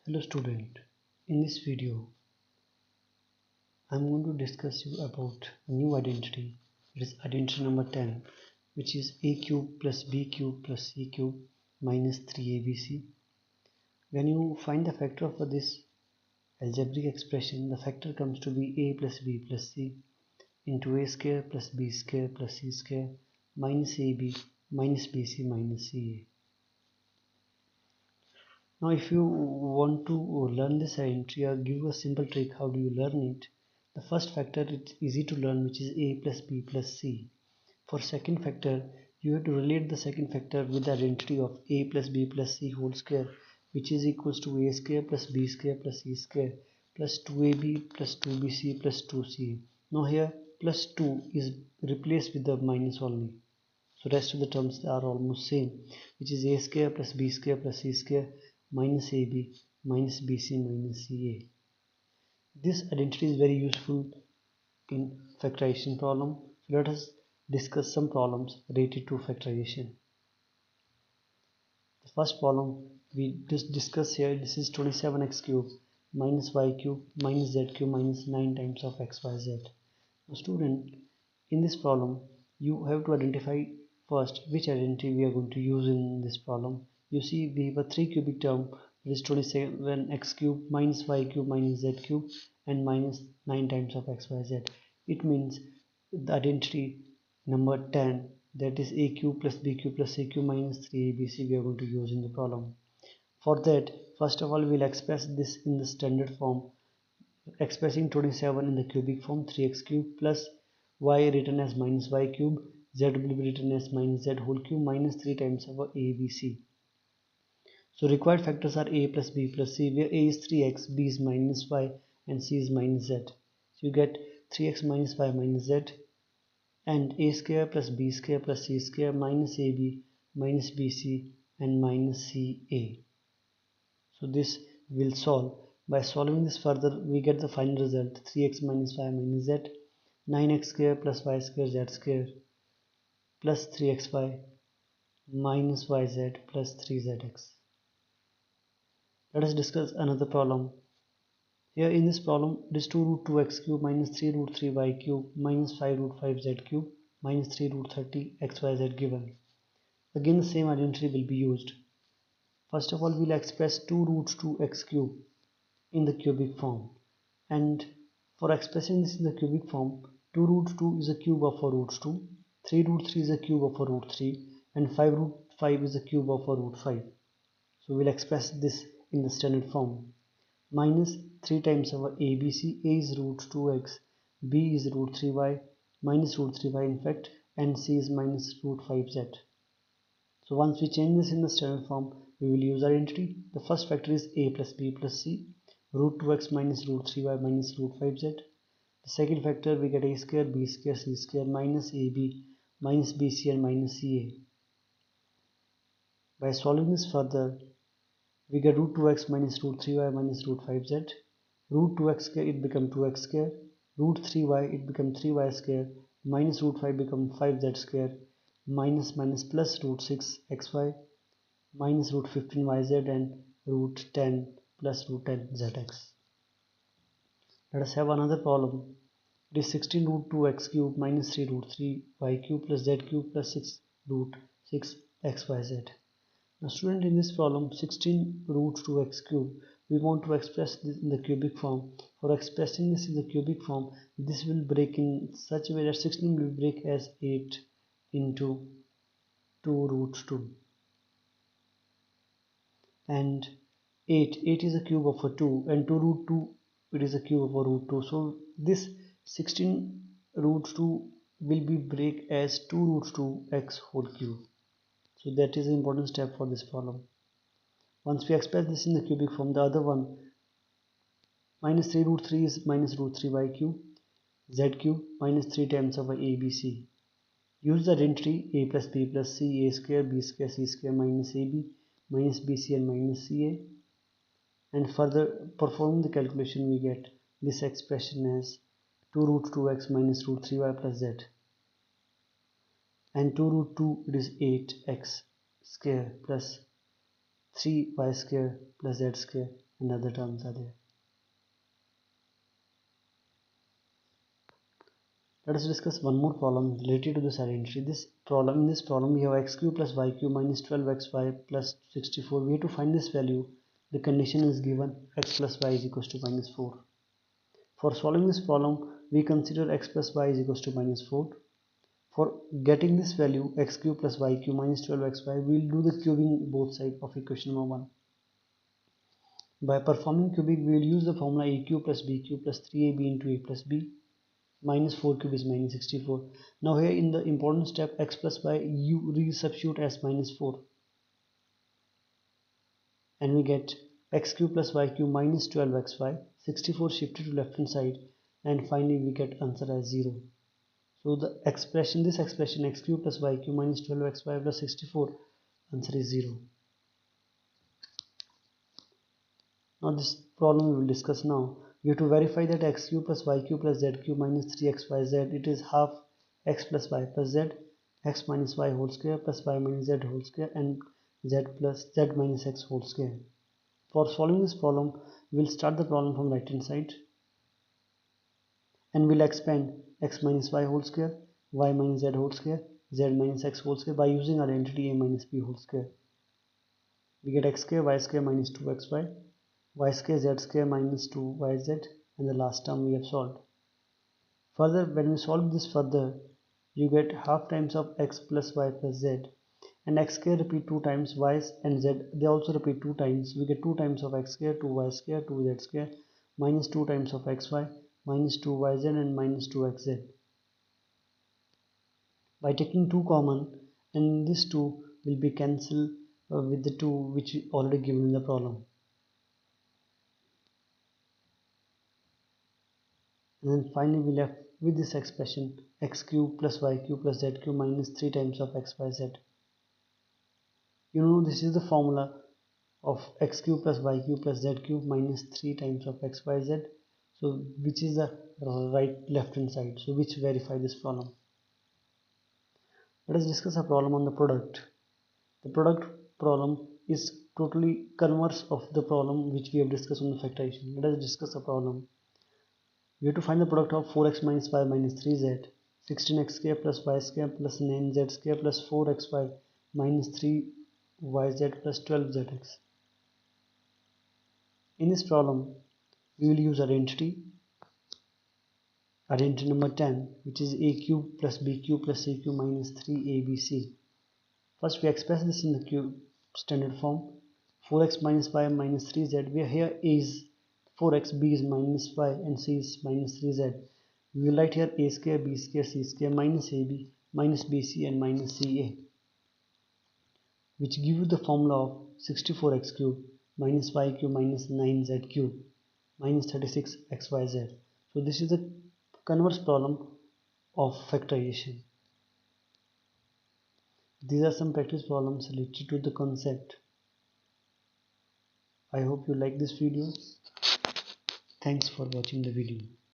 Hello student, in this video I am going to discuss you about a new identity. It is identity number 10, which is a cube plus b cube plus c cube minus 3abc. When you find the factor for this algebraic expression, the factor comes to be a plus b plus c into a square plus b square plus c square minus ab minus bc minus ca. Now if you want to learn this identity, I'll give you a simple trick. How do you learn it? The first factor, it's easy to learn, which is a plus b plus c. For second factor, you have to relate the second factor with the identity of a plus b plus c whole square, which is equals to a square plus b square plus c square plus 2ab plus 2bc plus 2c. Now here plus 2 is replaced with the minus only. So rest of the terms are almost same, which is a square plus b square plus c square minus ab minus bc minus ca. This identity is very useful in factorization problem. So let us discuss some problems related to factorization. The first problem we just discussed here, this is 27x cube minus y cube minus z cube minus 9 times of xyz. Now student, in this problem you have to identify first which identity we are going to use in this problem. You see we have a 3 cubic term, that is 27x cube minus y cube minus z cube and minus 9 times of xyz. It means the identity number 10, that is a cube plus b cube plus c cube minus 3abc, we are going to use in the problem. For that, first of all we will express this in the standard form, expressing 27 in the cubic form, 3x cube plus y written as minus y cube, z will be written as minus z whole cube minus 3 times of abc. So required factors are a plus b plus c, where a is 3x, b is minus y and c is minus z. So you get 3x minus y minus z and a square plus b square plus c square minus ab minus bc and minus ca. So this will solve. By solving this further, we get the final result, 3x minus y minus z, 9x square plus y square z square plus 3xy minus yz plus 3zx. Let us discuss another problem. Here in this problem, it is 2 root 2x cube minus 3 root 3y cube minus 5 root 5z cube minus 3 root 30 xyz given. Again the same identity will be used. First of all, we will express 2 root 2x cube in the cubic form, and for expressing this in the cubic form, 2 root 2 is a cube of a root 2, 3 root 3 is a cube of a root 3 and 5 root 5 is a cube of a root 5. So we'll express this in the standard form, minus 3 times our abc. A is root 2x, b is root 3y minus root 3y in fact, and c is minus root 5z. So once we change this in the standard form, we will use identity. The first factor is a plus b plus c, root 2x minus root 3y minus root 5z. The second factor, we get a square b square c square minus ab minus bc and minus ca. By solving this further, we get root 2x minus root 3y minus root 5z. Root 2x square, it become 2x square. Root 3y, it become 3y square. Minus root 5 become 5z square. Minus minus plus root 6 xy minus root 15 yz and root 10 plus root 10 zx. Let us have another problem. It is 16 root 2x cube minus 3 root 3y cube plus z cube plus 6 root 6 xyz. Now student, in this problem 16 root 2x cube, we want to express this in the cubic form. For expressing this in the cubic form, this will break in such a way that 16 will break as 8 into 2 root 2. And 8 is a cube of a 2 and 2 root 2, it is a cube of a root 2. So this 16 root 2 will be break as 2 root 2 x whole cube. So that is an important step for this problem. Once we express this in the cubic form, the other one, minus 3 root 3 is minus root 3y cube, z cube minus 3 times of abc. Use the identity a plus b plus c, a square b square c square minus ab minus bc and minus ca, and further perform the calculation, we get this expression as 2 root 2x minus root 3y plus z, and 2 root 2, it is 8x square plus 3y square plus z square and other terms are there. Let us discuss one more problem related to this identity. In this problem, we have x cube plus y cube minus 12xy plus 64. We have to find this value. The condition is given x plus y is equals to minus 4. For solving this problem, we consider x plus y is equals to minus 4. For getting this value x cube plus y cube minus 12xy, we will do the cubing both sides of equation number 1. By performing cubing, we will use the formula a cube plus b cube plus 3ab into a plus b. Minus 4 cube is minus 64. Now here in the important step x plus y, you resubstitute as minus 4 and we get x cube plus y cube minus 12xy, 64 shifted to left hand side, and finally we get answer as 0. So this expression x cube plus y cube minus 12xy plus 64, answer is 0. Now this problem we will discuss now. We have to verify that x cube plus y cube plus z cube minus 3xyz, it is half x plus y plus z, x minus y whole square plus y minus z whole square, and z plus z minus x whole square. For solving this problem, we will start the problem from right hand side and we will expand x minus y whole square, y minus z whole square, z minus x whole square by using identity a minus b whole square. We get x square y square minus 2xy, y square z square minus 2yz, and the last term we have solved. Further, when we solve this further, you get half times of x plus y plus z, and x square repeat 2 times, y and z they also repeat 2 times. We get 2 times of x square, 2y square, 2z square, minus 2 times of xy, minus 2yz, and minus 2xz. By taking 2 common, and this 2 will be cancelled with the 2 which is already given in the problem. And then finally we left with this expression x cube plus y cube plus z cube minus 3 times of xyz. You know this is the formula of x cube plus y cube plus z cube minus 3 times of xyz. So which is the right left hand side, so which verify this problem. Let us discuss a problem on the product. The product problem is totally converse of the problem which we have discussed on the factorization. Let us discuss a problem. We have to find the product of 4x minus y minus 3z, 16x square plus y square plus 9z square plus 4xy minus 3yz plus 12zx. In this problem, we will use identity number 10, which is a cube plus b cube plus c cube minus 3abc. First, we express this in the cube standard form. 4x minus y minus 3z, where here a is 4x, b is minus y, and c is minus 3z. We will write here a square, b square, c square minus ab minus bc and minus ca, which give you the formula of 64x cube minus y cube minus 9z cube minus 36xyz. So this is the converse problem of factorization. These are some practice problems related to the concept. I hope you like this video. Thanks for watching the video.